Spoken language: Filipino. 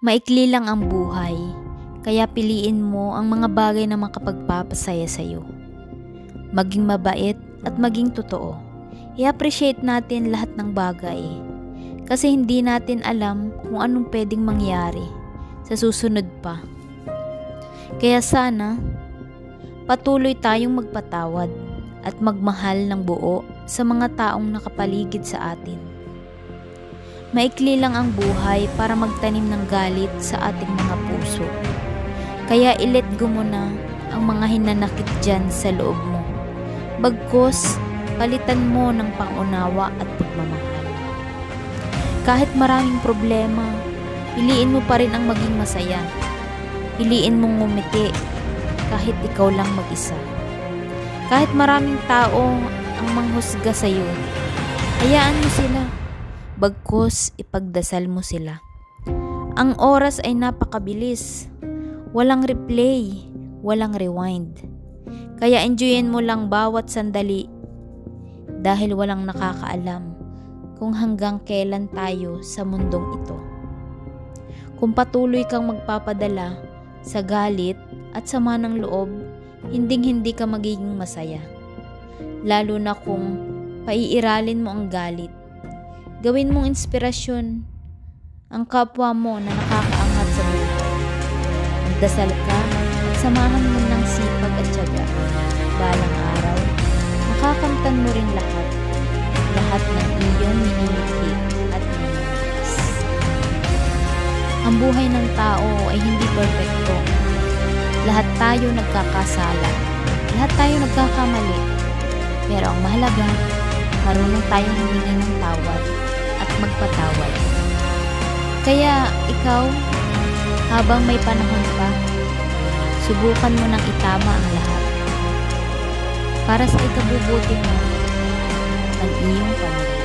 Maikli lang ang buhay, kaya piliin mo ang mga bagay na makapagpapasaya sa'yo. Maging mabait at maging totoo. I-appreciate natin lahat ng bagay, kasi hindi natin alam kung anong pwedeng mangyari sa susunod pa. Kaya sana, patuloy tayong magpatawad at magmahal ng buo sa mga taong nakapaligid sa atin. Maikli lang ang buhay para magtanim ng galit sa ating mga puso. Kaya i-let go mo na ang mga hinanakit dyan sa loob mo. Bagkus, palitan mo ng pangunawa at pagmamahal. Kahit maraming problema, piliin mo pa rin ang maging masaya. Piliin mong ngumiti kahit ikaw lang mag-isa. Kahit maraming tao ang manghusga sa iyo, hayaan mo sila. Bagkus, ipagdasal mo sila. Ang oras ay napakabilis. Walang replay, walang rewind. Kaya enjoyin mo lang bawat sandali dahil walang nakakaalam kung hanggang kailan tayo sa mundong ito. Kung patuloy kang magpapadala sa galit at sama ng loob, hinding-hindi ka magiging masaya. Lalo na kung paiiralin mo ang galit. Gawin mong inspirasyon ang kapwa mo na nakakaangat sa buhay. Magdasal ka at samahan mo ng sipag at tiyaga. Balang araw, makakamtan mo rin lahat ng iyong minimithi at minimitis. Ang buhay ng tao ay hindi perfecto. Lahat tayo nagkakasala. Lahat tayo nagkakamali. Pero ang mahalaga, marunong tayong humingi ng tawad at magpatawad. Kaya ikaw, habang may panahon pa, subukan mo nang itama ang lahat para sa ikabubuti mo ng iyong pamilya.